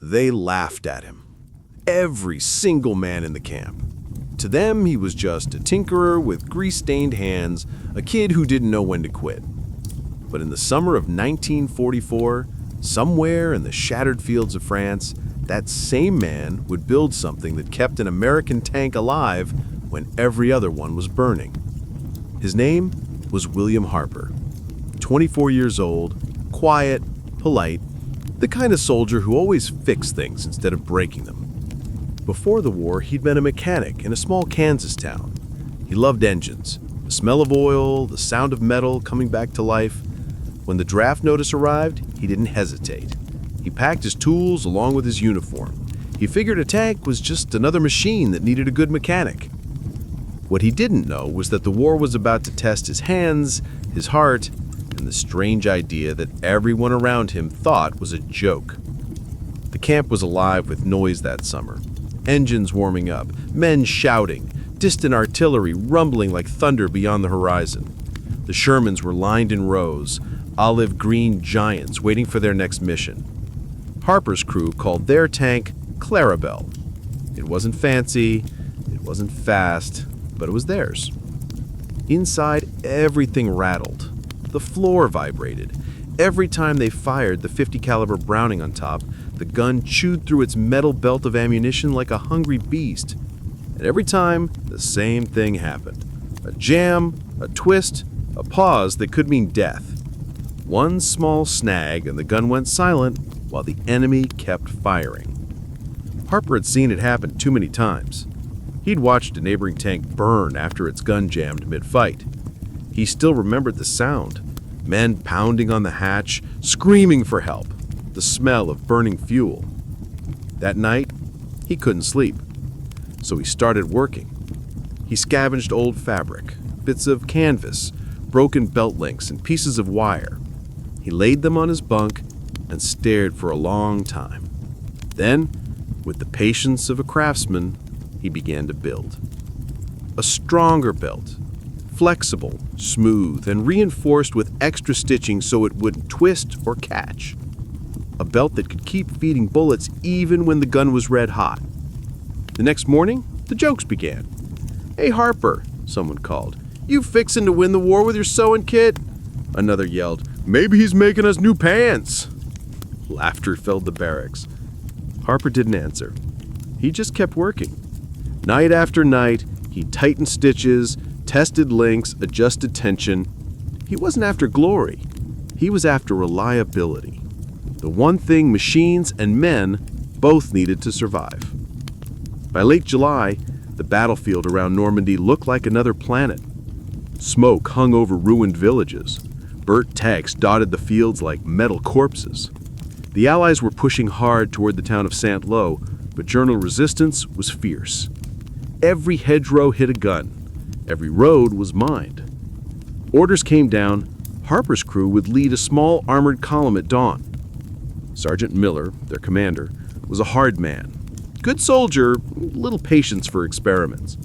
They laughed at him. Every single man in the camp. To them, he was just a tinkerer with grease-stained hands, a kid who didn't know when to quit. But in the summer of 1944, somewhere in the shattered fields of France, that same man would build something that kept an American tank alive when every other one was burning. His name was William Harper. 24 years old, quiet, polite, the kind of soldier who always fixed things instead of breaking them. Before the war, he'd been a mechanic in a small Kansas town. He loved engines, the smell of oil, the sound of metal coming back to life. When the draft notice arrived, he didn't hesitate. He packed his tools along with his uniform. He figured a tank was just another machine that needed a good mechanic. What he didn't know was that the war was about to test his hands, his heart, and the strange idea that everyone around him thought was a joke. The camp was alive with noise that summer. Engines warming up, men shouting, distant artillery rumbling like thunder beyond the horizon. The Shermans were lined in rows, olive-green giants waiting for their next mission. Harper's crew called their tank Clarabelle. It wasn't fancy, it wasn't fast, but it was theirs. Inside, everything rattled. The floor vibrated. Every time they fired the .50 caliber Browning on top, the gun chewed through its metal belt of ammunition like a hungry beast. And every time, the same thing happened. A jam, a twist, a pause that could mean death. One small snag and the gun went silent while the enemy kept firing. Harper had seen it happen too many times. He'd watched a neighboring tank burn after its gun jammed mid-fight. He still remembered the sound. Men pounding on the hatch, screaming for help. The smell of burning fuel. That night, he couldn't sleep. So he started working. He scavenged old fabric, bits of canvas, broken belt links, and pieces of wire. He laid them on his bunk and stared for a long time. Then, with the patience of a craftsman, he began to build. A stronger belt, flexible, smooth, and reinforced with extra stitching so it wouldn't twist or catch. A belt that could keep feeding bullets even when the gun was red hot. The next morning, the jokes began. "Hey Harper," someone called, "you fixin' to win the war with your sewing kit?" Another yelled, "Maybe he's making us new pants." Laughter filled the barracks. Harper didn't answer. He just kept working. Night after night, he tightened stitches, tested links, adjusted tension. He wasn't after glory. He was after reliability. The one thing machines and men both needed to survive. By late July, the battlefield around Normandy looked like another planet. Smoke hung over ruined villages. Burnt tanks dotted the fields like metal corpses. The Allies were pushing hard toward the town of Saint-Lô, but German resistance was fierce. Every hedgerow hit a gun. Every road was mined. Orders came down. Harper's crew would lead a small armored column at dawn. Sergeant Miller, their commander, was a hard man. Good soldier, little patience for experiments.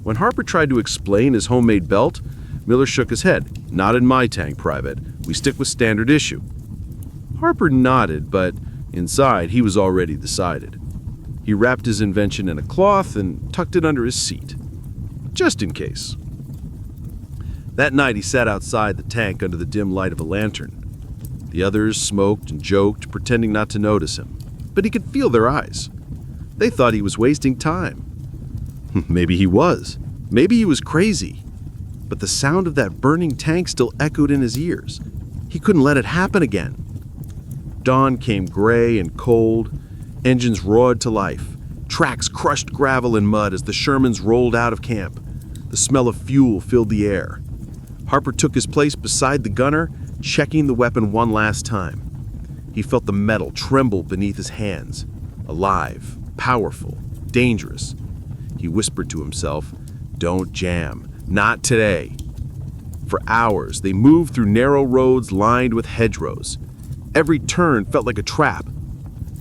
When Harper tried to explain his homemade belt, Miller shook his head. "Not in my tank, Private. We stick with standard issue." Harper nodded, but inside he was already decided. He wrapped his invention in a cloth and tucked it under his seat, just in case. That night he sat outside the tank under the dim light of a lantern. The others smoked and joked, pretending not to notice him, but he could feel their eyes. They thought he was wasting time. Maybe he was. Maybe he was crazy. But the sound of that burning tank still echoed in his ears. He couldn't let it happen again. Dawn came gray and cold. Engines roared to life. Tracks crushed gravel and mud as the Shermans rolled out of camp. The smell of fuel filled the air. Harper took his place beside the gunner, checking the weapon one last time. He felt the metal tremble beneath his hands. Alive, powerful, dangerous. He whispered to himself, "Don't jam. Not today." For hours, they moved through narrow roads lined with hedgerows. Every turn felt like a trap.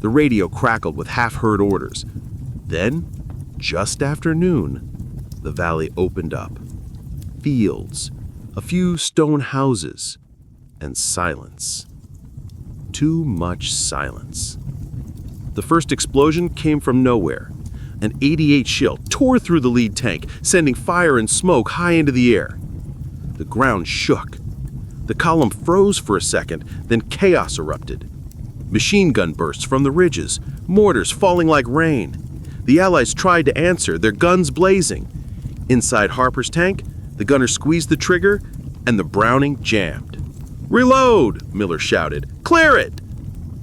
The radio crackled with half-heard orders. Then, just after noon, the valley opened up. Fields, a few stone houses, and silence. Too much silence. The first explosion came from nowhere. An 88 shell tore through the lead tank, sending fire and smoke high into the air. The ground shook. The column froze for a second, then chaos erupted. Machine gun bursts from the ridges, mortars falling like rain. The Allies tried to answer, their guns blazing. Inside Harper's tank, the gunner squeezed the trigger, and the Browning jammed. "Reload!" Miller shouted. "Clear it!"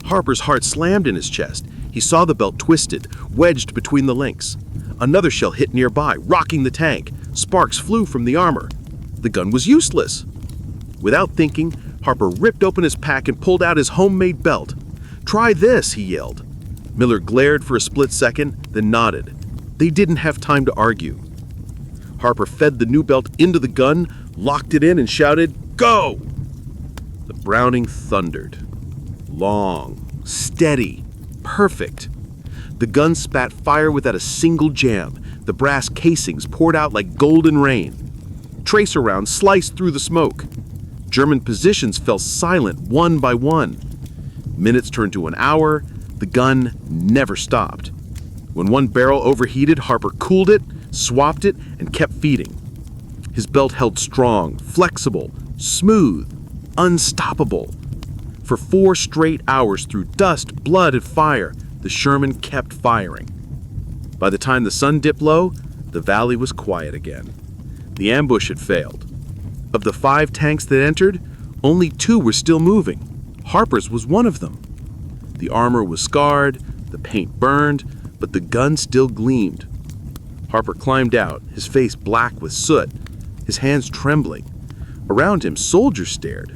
Harper's heart slammed in his chest. He saw the belt twisted, wedged between the links. Another shell hit nearby, rocking the tank. Sparks flew from the armor. The gun was useless. Without thinking, Harper ripped open his pack and pulled out his homemade belt. "Try this," he yelled. Miller glared for a split second, then nodded. They didn't have time to argue. Harper fed the new belt into the gun, locked it in, and shouted, "Go!" The Browning thundered. Long, steady, perfect. The gun spat fire without a single jam. The brass casings poured out like golden rain. Tracer rounds sliced through the smoke. German positions fell silent one by one. Minutes turned to an hour. The gun never stopped. When one barrel overheated, Harper cooled it, swapped it, and kept feeding. His belt held strong, flexible, smooth, unstoppable. For 4 straight hours through dust, blood, and fire, the Sherman kept firing. By the time the sun dipped low, the valley was quiet again. The ambush had failed. Of the 5 tanks that entered, only 2 were still moving. Harper's was one of them. The armor was scarred, the paint burned, but the gun still gleamed. Harper climbed out, his face black with soot, his hands trembling. Around him, soldiers stared.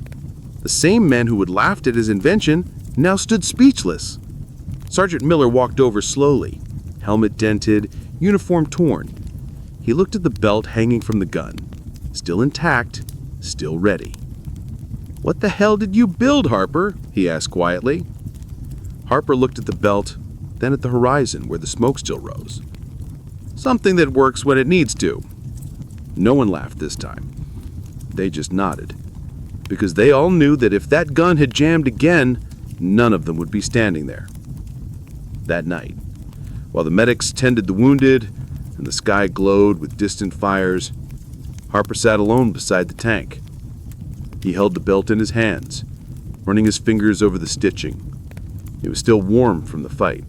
The same men who had laughed at his invention now stood speechless. Sergeant Miller walked over slowly, helmet dented, uniform torn. He looked at the belt hanging from the gun. Still intact, still ready. "What the hell did you build, Harper?" he asked quietly. Harper looked at the belt, then at the horizon where the smoke still rose. "Something that works when it needs to." No one laughed this time. They just nodded, because they all knew that if that gun had jammed again, none of them would be standing there. That night, while the medics tended the wounded and the sky glowed with distant fires, Harper sat alone beside the tank. He held the belt in his hands, running his fingers over the stitching. It was still warm from the fight.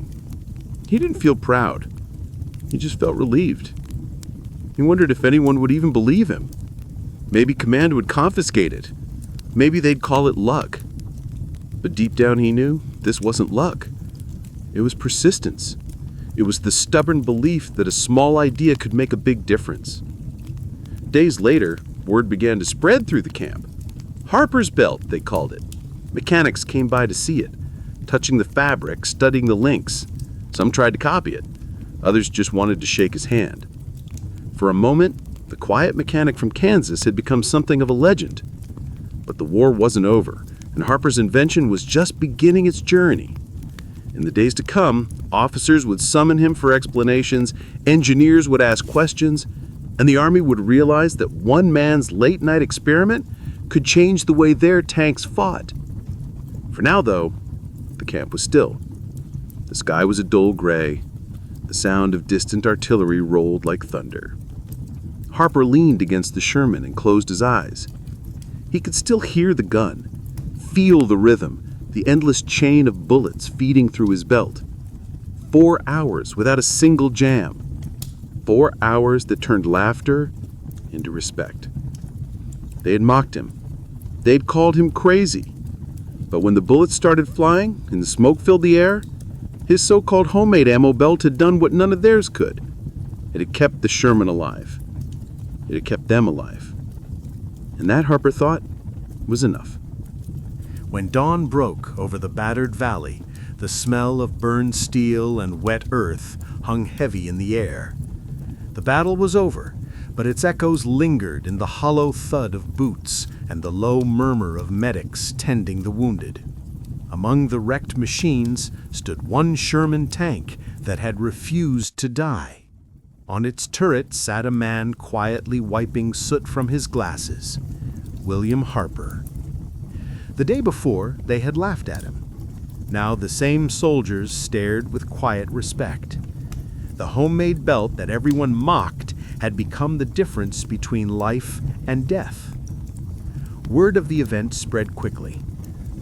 He didn't feel proud. He just felt relieved. He wondered if anyone would even believe him. Maybe command would confiscate it. Maybe they'd call it luck. But deep down he knew this wasn't luck. It was persistence. It was the stubborn belief that a small idea could make a big difference. Days later, word began to spread through the camp. Harper's belt, they called it. Mechanics came by to see it, touching the fabric, studying the links. Some tried to copy it. Others just wanted to shake his hand. For a moment, the quiet mechanic from Kansas had become something of a legend. But the war wasn't over, and Harper's invention was just beginning its journey. In the days to come, officers would summon him for explanations, engineers would ask questions, and the Army would realize that one man's late-night experiment could change the way their tanks fought. For now, though, the camp was still. The sky was a dull gray. The sound of distant artillery rolled like thunder. Harper leaned against the Sherman and closed his eyes. He could still hear the gun, feel the rhythm, the endless chain of bullets feeding through his belt. 4 hours without a single jam. 4 hours that turned laughter into respect. They had mocked him. They'd called him crazy. But when the bullets started flying and the smoke filled the air, his so-called homemade ammo belt had done what none of theirs could. It had kept the Sherman alive. It had kept them alive. And that, Harper thought, was enough. When dawn broke over the battered valley, the smell of burned steel and wet earth hung heavy in the air. The battle was over, but its echoes lingered in the hollow thud of boots and the low murmur of medics tending the wounded. Among the wrecked machines stood one Sherman tank that had refused to die. On its turret sat a man quietly wiping soot from his glasses, William Harper. The day before, they had laughed at him. Now the same soldiers stared with quiet respect. The homemade belt that everyone mocked had become the difference between life and death. Word of the event spread quickly.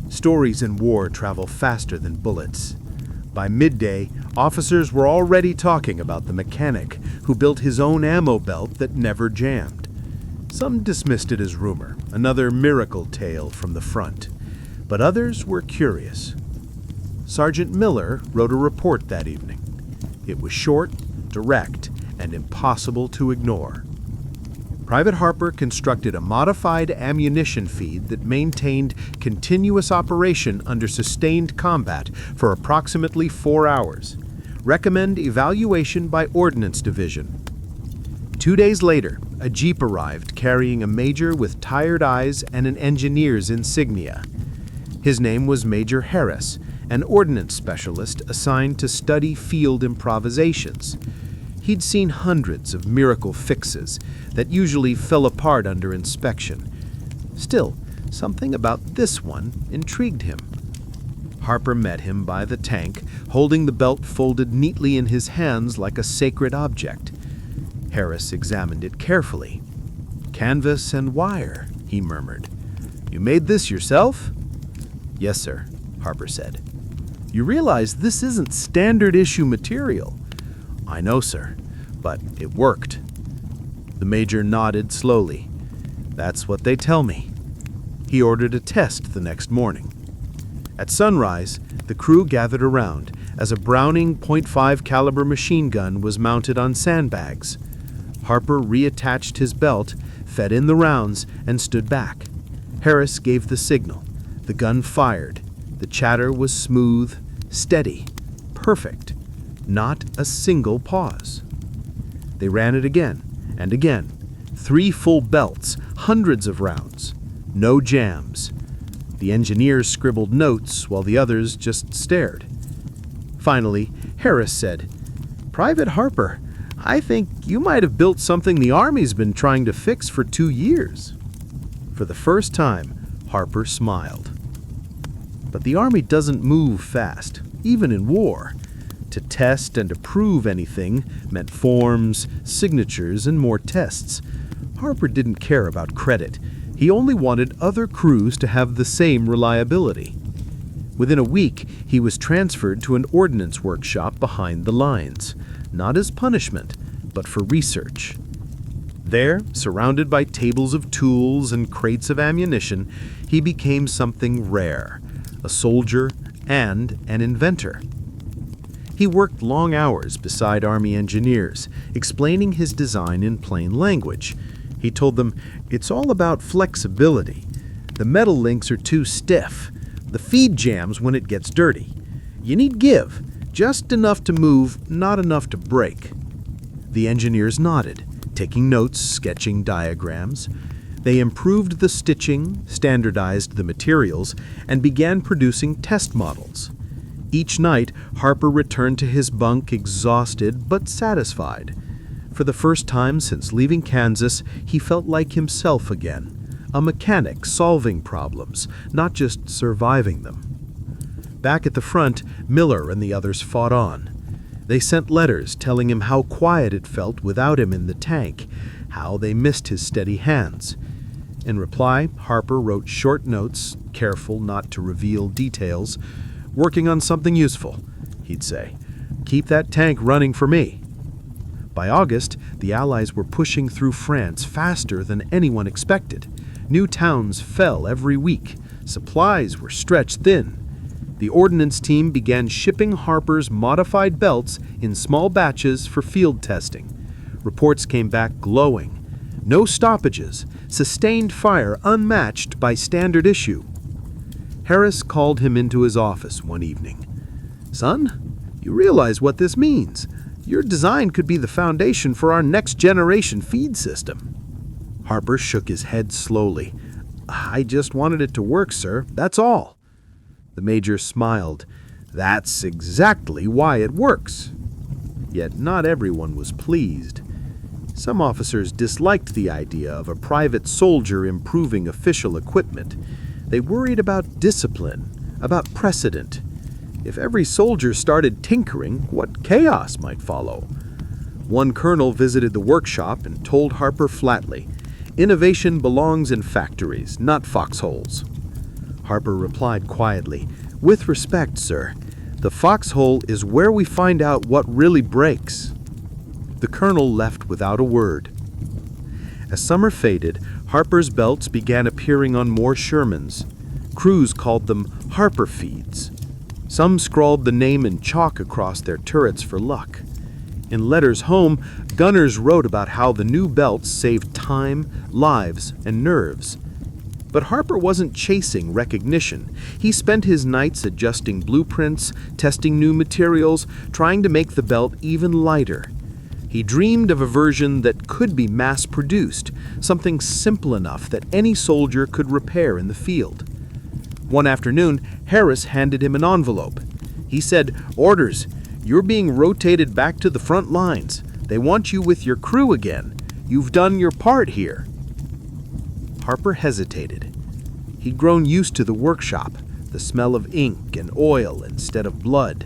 Stories in war travel faster than bullets. By midday, officers were already talking about the mechanic who built his own ammo belt that never jammed. Some dismissed it as rumor, another miracle tale from the front. But others were curious. Sergeant Miller wrote a report that evening. It was short, direct, and impossible to ignore. Private Harper constructed a modified ammunition feed that maintained continuous operation under sustained combat for approximately 4 hours. Recommend evaluation by Ordnance Division. 2 days later, a jeep arrived carrying a major with tired eyes and an engineer's insignia. His name was Major Harris, an ordnance specialist assigned to study field improvisations. He'd seen hundreds of miracle fixes that usually fell apart under inspection. Still, something about this one intrigued him. Harper met him by the tank, holding the belt folded neatly in his hands like a sacred object. Harris examined it carefully. "Canvas and wire," he murmured. "You made this yourself?" "Yes, sir," Harper said. "You realize this isn't standard issue material?" "I know, sir, but it worked." The major nodded slowly. "That's what they tell me." He ordered a test the next morning. At sunrise, the crew gathered around as a Browning .5 caliber machine gun was mounted on sandbags. Harper reattached his belt, fed in the rounds, and stood back. Harris gave the signal. The gun fired. The chatter was smooth, steady, perfect. Not a single pause. They ran it again and again. 3 full belts, hundreds of rounds. No jams. The engineers scribbled notes while the others just stared. Finally, Harris said, "Private Harper, I think you might have built something the Army's been trying to fix for 2 years." For the first time, Harper smiled. But the Army doesn't move fast, even in war. To test and approve anything meant forms, signatures, and more tests. Harper didn't care about credit. He only wanted other crews to have the same reliability. Within a week, he was transferred to an ordnance workshop behind the lines, not as punishment, but for research. There, surrounded by tables of tools and crates of ammunition, he became something rare, a soldier and an inventor. He worked long hours beside Army engineers, explaining his design in plain language. He told them, "It's all about flexibility. The metal links are too stiff. The feed jams when it gets dirty. You need give, just enough to move, not enough to break." The engineers nodded, taking notes, sketching diagrams. They improved the stitching, standardized the materials, and began producing test models. Each night, Harper returned to his bunk exhausted but satisfied. For the first time since leaving Kansas, he felt like himself again, a mechanic solving problems, not just surviving them. Back at the front, Miller and the others fought on. They sent letters telling him how quiet it felt without him in the tank, how they missed his steady hands. In reply, Harper wrote short notes, careful not to reveal details. "Working on something useful," he'd say. "Keep that tank running for me." By August, the Allies were pushing through France faster than anyone expected. New towns fell every week. Supplies were stretched thin. The ordnance team began shipping Harper's modified belts in small batches for field testing. Reports came back glowing. No stoppages, sustained fire unmatched by standard issue. Harris called him into his office one evening. "Son, you realize what this means. Your design could be the foundation for our next generation feed system." Harper shook his head slowly. "I just wanted it to work, sir. That's all." The major smiled. "That's exactly why it works." Yet not everyone was pleased. Some officers disliked the idea of a private soldier improving official equipment. They worried about discipline, about precedent. If every soldier started tinkering, what chaos might follow? One colonel visited the workshop and told Harper flatly, "Innovation belongs in factories, not foxholes." Harper replied quietly, "With respect, sir, the foxhole is where we find out what really breaks." The colonel left without a word. As summer faded, Harper's belts began appearing on more Shermans. Crews called them Harper feeds. Some scrawled the name in chalk across their turrets for luck. In letters home, gunners wrote about how the new belts saved time, lives, and nerves. But Harper wasn't chasing recognition. He spent his nights adjusting blueprints, testing new materials, trying to make the belt even lighter. He dreamed of a version that could be mass-produced, something simple enough that any soldier could repair in the field. One afternoon, Harris handed him an envelope. He said, "Orders. You're being rotated back to the front lines. They want you with your crew again. You've done your part here." Harper hesitated. He'd grown used to the workshop, the smell of ink and oil instead of blood.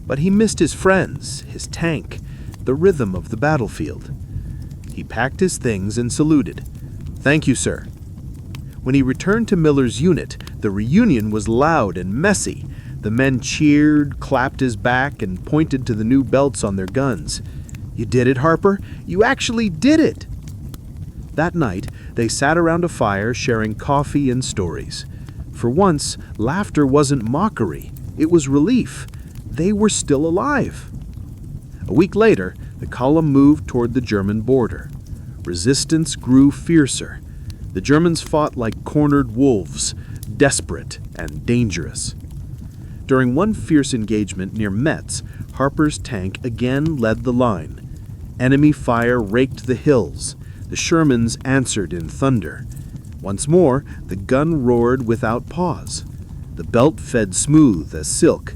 But he missed his friends, his tank, the rhythm of the battlefield. He packed his things and saluted. "Thank you, sir." When he returned to Miller's unit, the reunion was loud and messy. The men cheered, clapped his back, and pointed to the new belts on their guns. "You did it, Harper. You actually did it." That night, they sat around a fire sharing coffee and stories. For once, laughter wasn't mockery. It was relief. They were still alive. A week later, the column moved toward the German border. Resistance grew fiercer. The Germans fought like cornered wolves, desperate and dangerous. During one fierce engagement near Metz, Harper's tank again led the line. Enemy fire raked the hills. The Shermans answered in thunder. Once more, the gun roared without pause. The belt fed smooth as silk.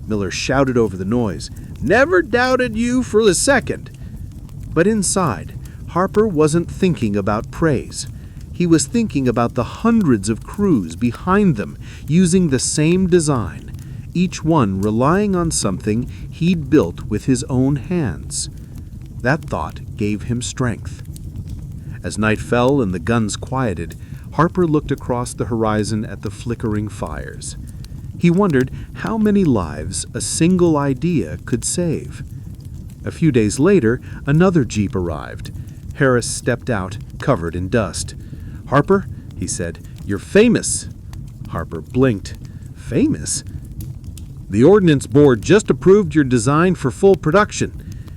Miller shouted over the noise, "Never doubted you for a second." But inside, Harper wasn't thinking about praise. He was thinking about the hundreds of crews behind them using the same design, each one relying on something he'd built with his own hands. That thought gave him strength. As night fell and the guns quieted, Harper looked across the horizon at the flickering fires. He wondered how many lives a single idea could save. A few days later, another jeep arrived. Harris stepped out, covered in dust. "Harper," he said, "you're famous." Harper blinked. "Famous?" "The Ordnance Board just approved your design for full production.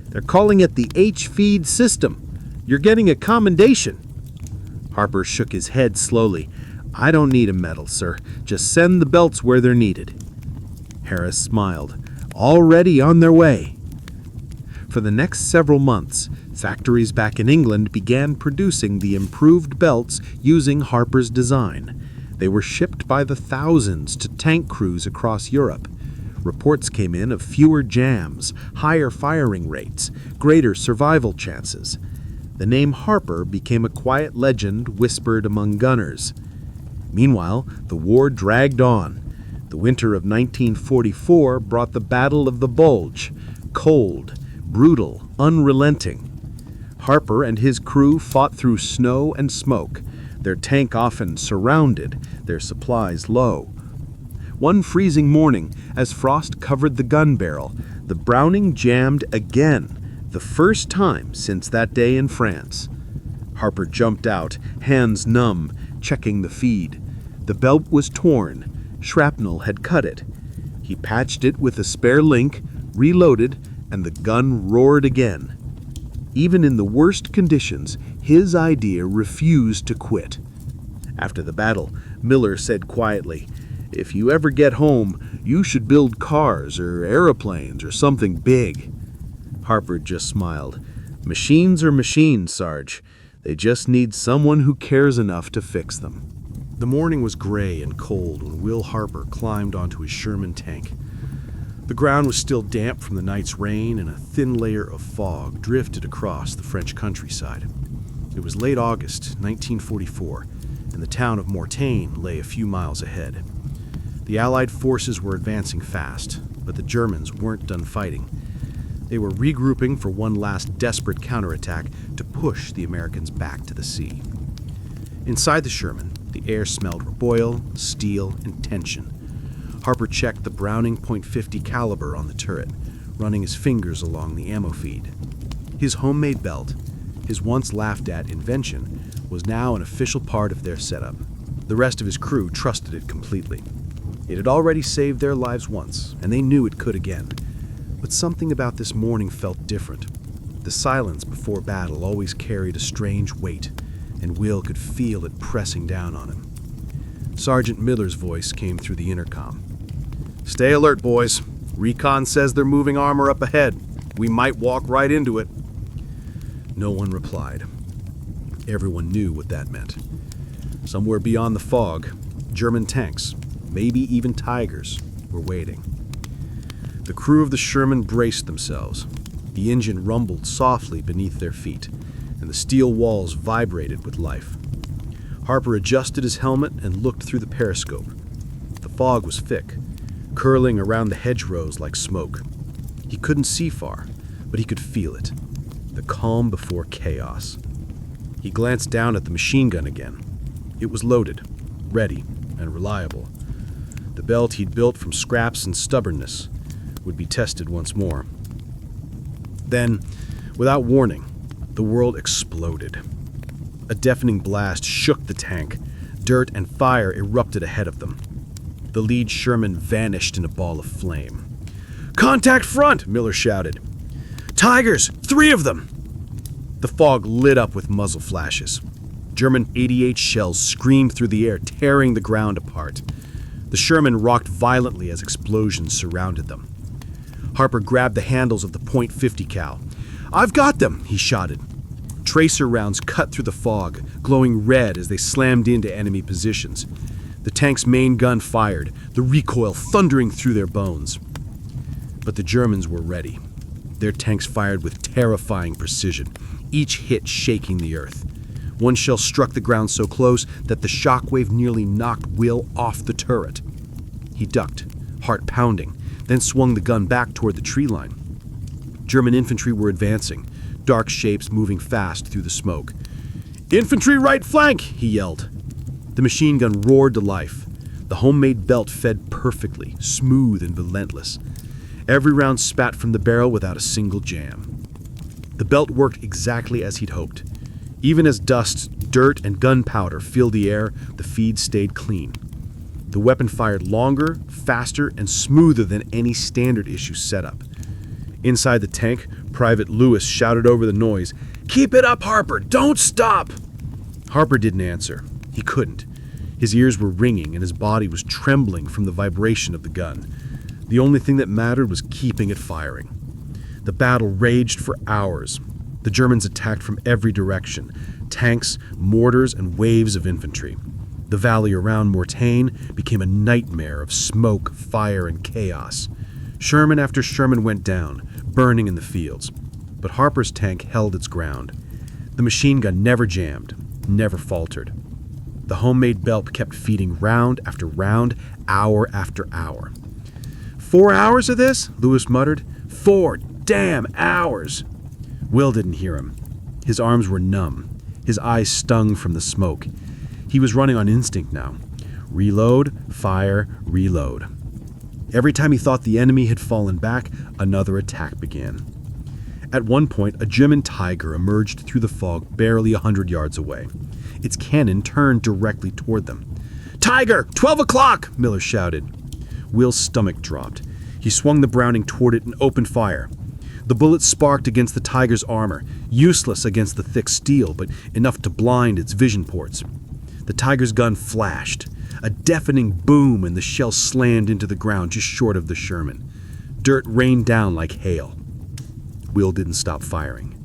They're calling it the H-feed system. You're getting a commendation." Harper shook his head slowly. "I don't need a medal, sir. Just send the belts where they're needed." Harris smiled. "Already on their way." For the next several months, factories back in England began producing the improved belts using Harper's design. They were shipped by the thousands to tank crews across Europe. Reports came in of fewer jams, higher firing rates, greater survival chances. The name Harper became a quiet legend whispered among gunners. Meanwhile, the war dragged on. The winter of 1944 brought the Battle of the Bulge, cold, brutal, unrelenting. Harper and his crew fought through snow and smoke, their tank often surrounded, their supplies low. One freezing morning, as frost covered the gun barrel, the Browning jammed again, the first time since that day in France. Harper jumped out, hands numb, checking the feed. The belt was torn. Shrapnel had cut it. He patched it with a spare link, reloaded, and the gun roared again. Even in the worst conditions, his idea refused to quit. After the battle, Miller said quietly, "If you ever get home, you should build cars or aeroplanes or something big." Harper just smiled. "Machines are machines, Sarge. They just need someone who cares enough to fix them." The morning was gray and cold when Will Harper climbed onto his Sherman tank. The ground was still damp from the night's rain, and a thin layer of fog drifted across the French countryside. It was late August, 1944, and the town of Mortain lay a few miles ahead. The Allied forces were advancing fast. But the Germans weren't done fighting. They were regrouping for one last desperate counterattack to push the Americans back to the sea. Inside the Sherman, the air smelled oil, steel, and tension. Harper checked the Browning .50 caliber on the turret, running his fingers along the ammo feed. His homemade belt, his once laughed-at invention, was now an official part of their setup. The rest of his crew trusted it completely. It had already saved their lives once, and they knew it could again. But something about this morning felt different. The silence before battle always carried a strange weight, and Will could feel it pressing down on him. Sergeant Miller's voice came through the intercom. "Stay alert, boys. Recon says they're moving armor up ahead. We might walk right into it." No one replied. Everyone knew what that meant. Somewhere beyond the fog, German tanks, maybe even Tigers, were waiting. The crew of the Sherman braced themselves. The engine rumbled softly beneath their feet, and the steel walls vibrated with life. Harper adjusted his helmet and looked through the periscope. The fog was thick, curling around the hedgerows like smoke. He couldn't see far, but he could feel it. The calm before chaos. He glanced down at the machine gun again. It was loaded, ready, and reliable. The belt he'd built from scraps and stubbornness would be tested once more. Then, without warning, the world exploded. A deafening blast shook the tank. Dirt and fire erupted ahead of them. The lead Sherman vanished in a ball of flame. "Contact front!" Miller shouted. "Tigers! 3 of them!" The fog lit up with muzzle flashes. German 88 shells screamed through the air, tearing the ground apart. The Sherman rocked violently as explosions surrounded them. Harper grabbed the handles of the .50 cal. "I've got them!" he shouted. Tracer rounds cut through the fog, glowing red as they slammed into enemy positions. The tank's main gun fired, the recoil thundering through their bones. But the Germans were ready. Their tanks fired with terrifying precision, each hit shaking the earth. One shell struck the ground so close that the shockwave nearly knocked Will off the turret. He ducked, heart pounding, then swung the gun back toward the tree line. German infantry were advancing, dark shapes moving fast through the smoke. "Infantry right flank!" he yelled. The machine gun roared to life. The homemade belt fed perfectly, smooth and relentless. Every round spat from the barrel without a single jam. The belt worked exactly as he'd hoped. Even as dust, dirt, and gunpowder filled the air, the feed stayed clean. The weapon fired longer, faster, and smoother than any standard issue setup. Inside the tank, Private Lewis shouted over the noise, "Keep it up, Harper! Don't stop!" Harper didn't answer. He couldn't. His ears were ringing and his body was trembling from the vibration of the gun. The only thing that mattered was keeping it firing. The battle raged for hours. The Germans attacked from every direction, tanks, mortars, and waves of infantry. The valley around Mortain became a nightmare of smoke, fire, and chaos. Sherman after Sherman went down, burning in the fields. But Harper's tank held its ground. The machine gun never jammed, never faltered. The homemade belt kept feeding round after round, hour after hour. 4 hours of this? Lewis muttered. 4 damn hours! Will didn't hear him. His arms were numb. His eyes stung from the smoke. He was running on instinct now. Reload, fire, reload. Every time he thought the enemy had fallen back, another attack began. At one point, a German Tiger emerged through the fog barely 100 yards away. Its cannon turned directly toward them. "Tiger! 12 o'clock!" Miller shouted. Will's stomach dropped. He swung the Browning toward it and opened fire. The bullet sparked against the Tiger's armor, useless against the thick steel, but enough to blind its vision ports. The Tiger's gun flashed. A deafening boom, and the shell slammed into the ground just short of the Sherman. Dirt rained down like hail. Will didn't stop firing.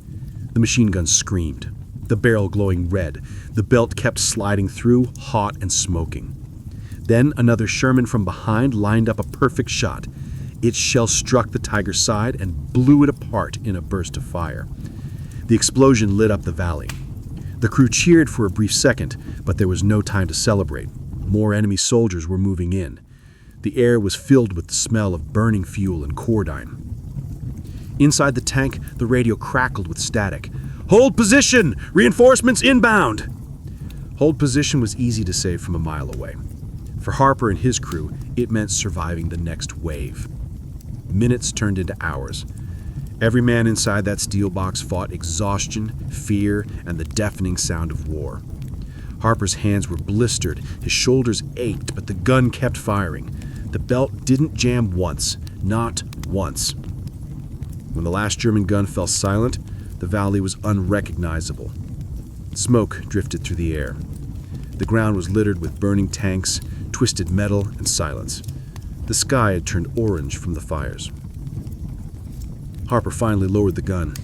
The machine gun screamed, the barrel glowing red. The belt kept sliding through, hot and smoking. Then another Sherman from behind lined up a perfect shot. Its shell struck the Tiger's side and blew it apart in a burst of fire. The explosion lit up the valley. The crew cheered for a brief second, but there was no time to celebrate. More enemy soldiers were moving in. The air was filled with the smell of burning fuel and cordine. Inside the tank, the radio crackled with static. "Hold position! Reinforcements inbound!" Hold position was easy to say from a mile away. For Harper and his crew, it meant surviving the next wave. Minutes turned into hours. Every man inside that steel box fought exhaustion, fear, and the deafening sound of war. Harper's hands were blistered, his shoulders ached, but the gun kept firing. The belt didn't jam once, not once. When the last German gun fell silent, the valley was unrecognizable. Smoke drifted through the air. The ground was littered with burning tanks, twisted metal, and silence. The sky had turned orange from the fires. Harper finally lowered the gun.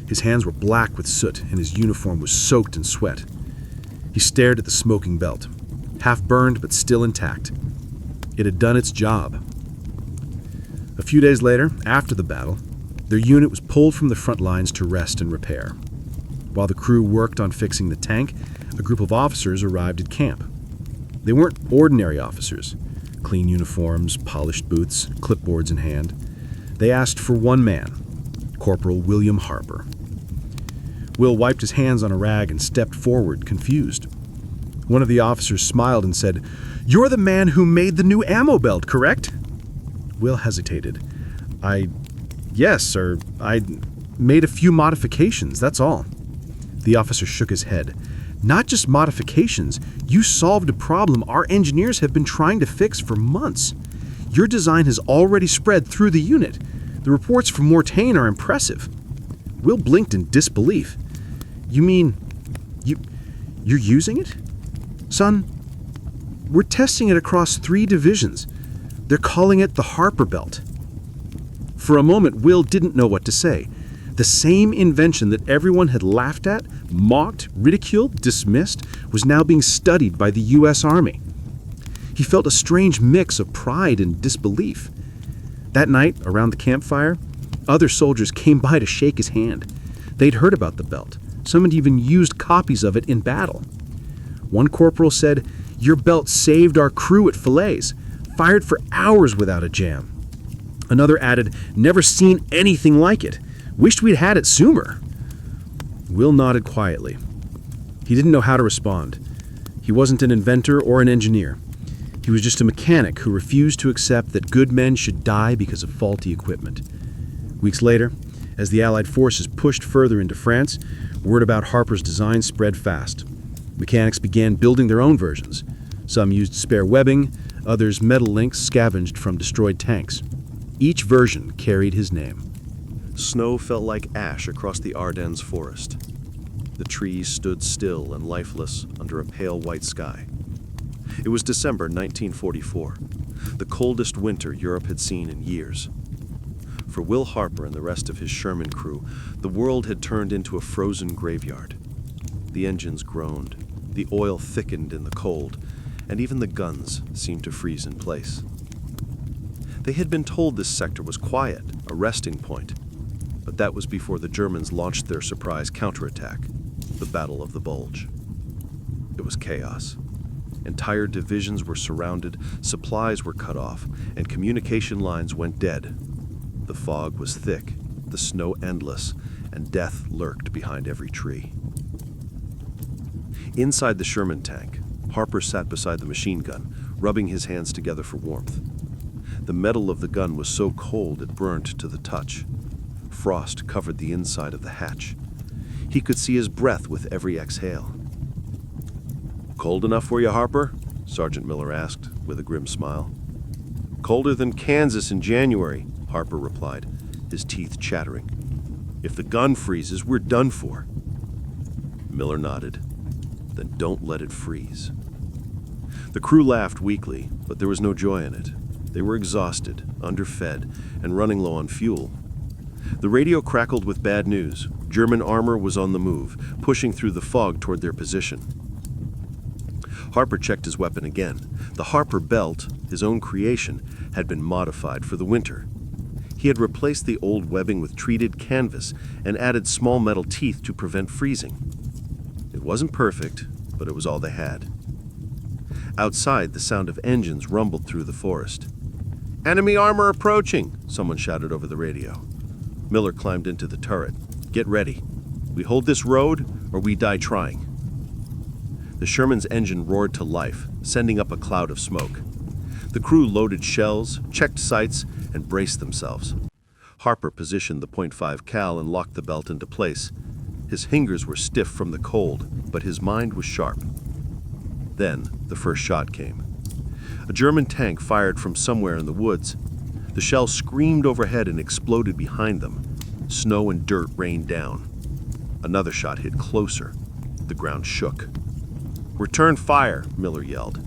His hands were black with soot, and his uniform was soaked in sweat. He stared at the smoking belt, half burned but still intact. It had done its job. A few days later, after the battle, their unit was pulled from the front lines to rest and repair. While the crew worked on fixing the tank, a group of officers arrived at camp. They weren't ordinary officers. Clean uniforms, polished boots, clipboards in hand. They asked for one man, Corporal William Harper. Will wiped his hands on a rag and stepped forward, confused. One of the officers smiled and said, "You're the man who made the new ammo belt, correct?" Will hesitated. Yes, sir. I made a few modifications, that's all." The officer shook his head. "Not just modifications. You solved a problem our engineers have been trying to fix for months. Your design has already spread through the unit. The reports from Mortain are impressive." Will blinked in disbelief. "You mean, you're using it?" "Son, we're testing it across 3 divisions. They're calling it the Harper Belt." For a moment, Will didn't know what to say. The same invention that everyone had laughed at, mocked, ridiculed, dismissed, was now being studied by the U.S. Army. He felt a strange mix of pride and disbelief. That night, around the campfire, other soldiers came by to shake his hand. They'd heard about the belt. Some had even used copies of it in battle. One corporal said, "Your belt saved our crew at Falaise, fired for hours without a jam." Another added, "Never seen anything like it. Wished we'd had it sooner." Will nodded quietly. He didn't know how to respond. He wasn't an inventor or an engineer. He was just a mechanic who refused to accept that good men should die because of faulty equipment. Weeks later, as the Allied forces pushed further into France, word about Harper's design spread fast. Mechanics began building their own versions. Some used spare webbing, others metal links scavenged from destroyed tanks. Each version carried his name. Snow fell like ash across the Ardennes forest. The trees stood still and lifeless under a pale white sky. It was December 1944, the coldest winter Europe had seen in years. For Will Harper and the rest of his Sherman crew, the world had turned into a frozen graveyard. The engines groaned, the oil thickened in the cold, and even the guns seemed to freeze in place. They had been told this sector was quiet, a resting point, but that was before the Germans launched their surprise counterattack, the Battle of the Bulge. It was chaos. Entire divisions were surrounded, supplies were cut off, and communication lines went dead. The fog was thick, the snow endless, and death lurked behind every tree. Inside the Sherman tank, Harper sat beside the machine gun, rubbing his hands together for warmth. The metal of the gun was so cold it burnt to the touch. Frost covered the inside of the hatch. He could see his breath with every exhale. "Cold enough for you, Harper?" Sergeant Miller asked, with a grim smile. "Colder than Kansas in January," Harper replied, his teeth chattering. "If the gun freezes, we're done for." Miller nodded. "Then don't let it freeze." The crew laughed weakly, but there was no joy in it. They were exhausted, underfed, and running low on fuel. The radio crackled with bad news. German armor was on the move, pushing through the fog toward their position. Harper checked his weapon again. The Harper belt, his own creation, had been modified for the winter. He had replaced the old webbing with treated canvas and added small metal teeth to prevent freezing. It wasn't perfect, but it was all they had. Outside, the sound of engines rumbled through the forest. "Enemy armor approaching!" someone shouted over the radio. Miller climbed into the turret. "Get ready. We hold this road, or we die trying." The Sherman's engine roared to life, sending up a cloud of smoke. The crew loaded shells, checked sights, and braced themselves. Harper positioned the .5 cal and locked the belt into place. His fingers were stiff from the cold, but his mind was sharp. Then, the first shot came. A German tank fired from somewhere in the woods. The shell screamed overhead and exploded behind them. Snow and dirt rained down. Another shot hit closer. The ground shook. "Return fire," Miller yelled.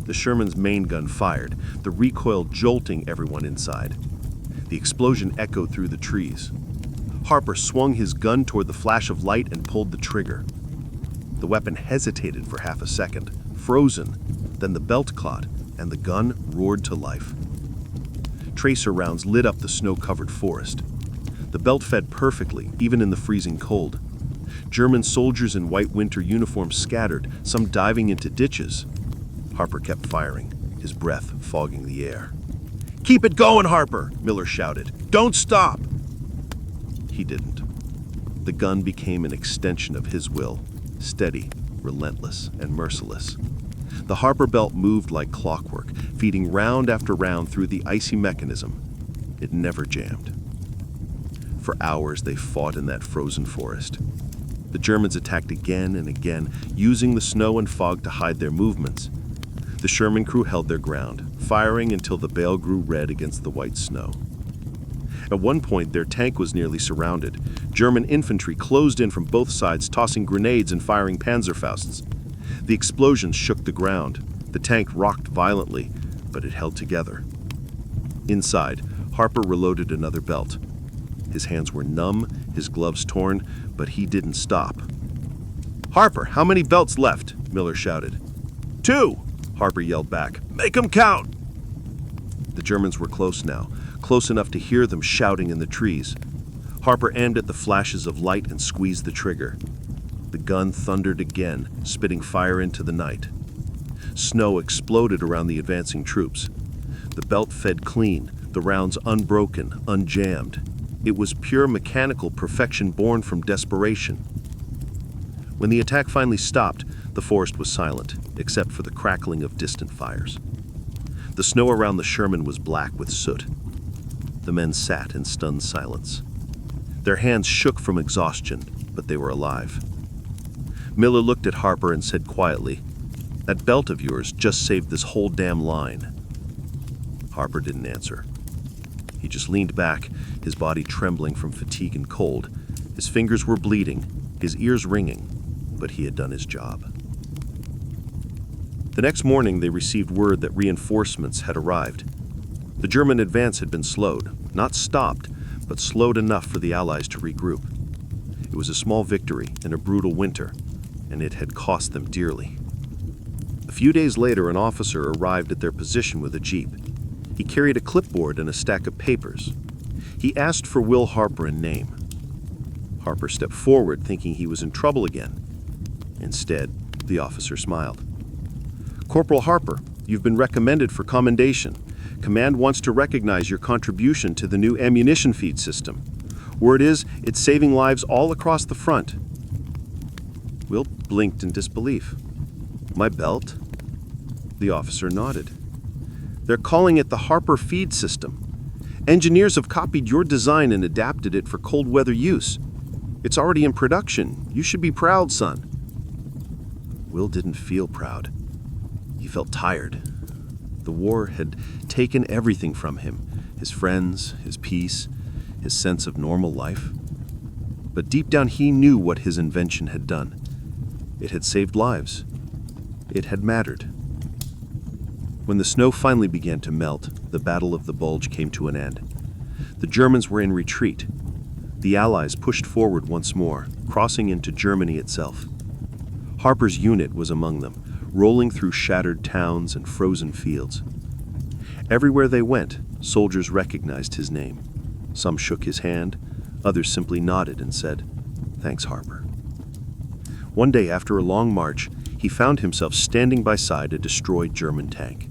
The Sherman's main gun fired, the recoil jolting everyone inside. The explosion echoed through the trees. Harper swung his gun toward the flash of light and pulled the trigger. The weapon hesitated for half a second, frozen. Then the belt caught, and the gun roared to life. Tracer rounds lit up the snow-covered forest. The belt fed perfectly, even in the freezing cold. German soldiers in white winter uniforms scattered, some diving into ditches. Harper kept firing, his breath fogging the air. "Keep it going, Harper!" Miller shouted. "Don't stop!" He didn't. The gun became an extension of his will, steady, relentless, and merciless. The Harper belt moved like clockwork, feeding round after round through the icy mechanism. It never jammed. For hours they fought in that frozen forest. The Germans attacked again and again, using the snow and fog to hide their movements. The Sherman crew held their ground, firing until the bale grew red against the white snow. At one point, their tank was nearly surrounded. German infantry closed in from both sides, tossing grenades and firing Panzerfausts. The explosions shook the ground. The tank rocked violently, but it held together. Inside, Harper reloaded another belt. His hands were numb, his gloves torn, but he didn't stop. "Harper, how many belts left?" Miller shouted. "2!" Harper yelled back. "Make 'em count!" The Germans were close now, close enough to hear them shouting in the trees. Harper aimed at the flashes of light and squeezed the trigger. The gun thundered again, spitting fire into the night. Snow exploded around the advancing troops. The belt fed clean, the rounds unbroken, unjammed. It was pure mechanical perfection born from desperation. When the attack finally stopped, the forest was silent, except for the crackling of distant fires. The snow around the Sherman was black with soot. The men sat in stunned silence. Their hands shook from exhaustion, but they were alive. Miller looked at Harper and said quietly, "That belt of yours just saved this whole damn line." Harper didn't answer. He just leaned back, his body trembling from fatigue and cold. His fingers were bleeding, his ears ringing, but he had done his job. The next morning, they received word that reinforcements had arrived. The German advance had been slowed, not stopped, but slowed enough for the Allies to regroup. It was a small victory in a brutal winter, and it had cost them dearly. A few days later, an officer arrived at their position with a jeep. He carried a clipboard and a stack of papers. He asked for Will Harper in name. Harper stepped forward, thinking he was in trouble again. Instead, the officer smiled. "Corporal Harper, you've been recommended for commendation. Command wants to recognize your contribution to the new ammunition feed system. Word is, it's saving lives all across the front." Will blinked in disbelief. "My belt?" The officer nodded. "They're calling it the Harper feed system. Engineers have copied your design and adapted it for cold weather use. It's already in production. You should be proud, son." Will didn't feel proud. He felt tired. The war had taken everything from him, his friends, his peace, his sense of normal life. But deep down he knew what his invention had done. It had saved lives. It had mattered. When the snow finally began to melt, the Battle of the Bulge came to an end. The Germans were in retreat. The Allies pushed forward once more, crossing into Germany itself. Harper's unit was among them, rolling through shattered towns and frozen fields. Everywhere they went, soldiers recognized his name. Some shook his hand, others simply nodded and said, "Thanks, Harper." One day after a long march, he he found himself standing beside a destroyed German tank.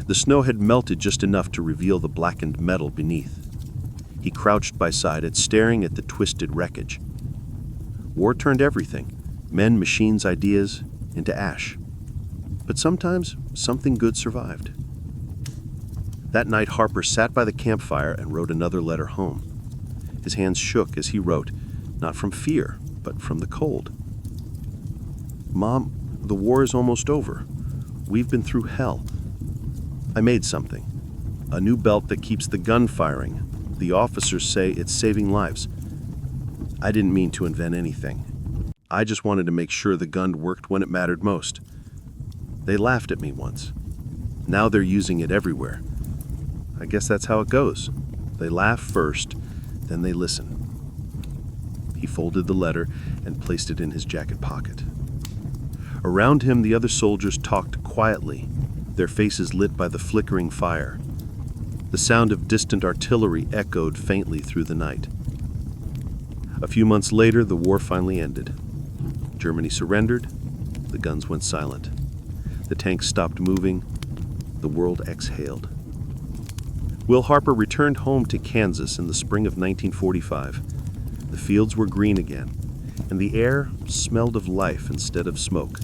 The snow had melted just enough to reveal the blackened metal beneath. He crouched beside it, staring at the twisted wreckage. War turned everything, men, machines, ideas, into ash. But sometimes something good survived. That night, Harper sat by the campfire and wrote another letter home. His hands shook as he wrote, not from fear, but from the cold. "Mom, the war is almost over. We've been through hell. I made something. A new belt that keeps the gun firing. The officers say it's saving lives. I didn't mean to invent anything. I just wanted to make sure the gun worked when it mattered most. They laughed at me once. Now they're using it everywhere. I guess that's how it goes. They laugh first, then they listen." He folded the letter and placed it in his jacket pocket. Around him, the other soldiers talked quietly, their faces lit by the flickering fire. The sound of distant artillery echoed faintly through the night. A few months later, the war finally ended. Germany surrendered. The guns went silent. The tanks stopped moving. The world exhaled. Will Harper returned home to Kansas in the spring of 1945. The fields were green again, and the air smelled of life instead of smoke.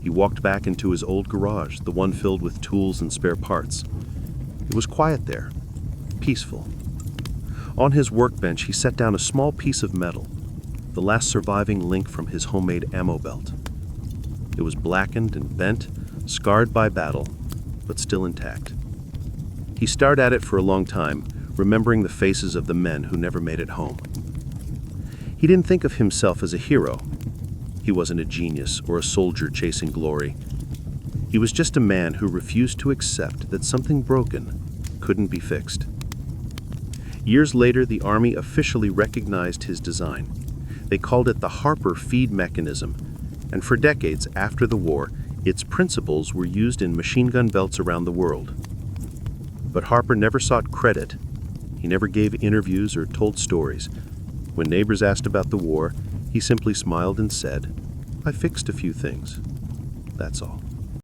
He walked back into his old garage, the one filled with tools and spare parts. It was quiet there, peaceful. On his workbench, he set down a small piece of metal, the last surviving link from his homemade ammo belt. It was blackened and bent, scarred by battle, but still intact. He stared at it for a long time, remembering the faces of the men who never made it home. He didn't think of himself as a hero. He wasn't a genius or a soldier chasing glory. He was just a man who refused to accept that something broken couldn't be fixed. Years later, the Army officially recognized his design. They called it the Harper Feed Mechanism, and for decades after the war, its principles were used in machine gun belts around the world. But Harper never sought credit. He never gave interviews or told stories. When neighbors asked about the war, he simply smiled and said, "I fixed a few things. That's all."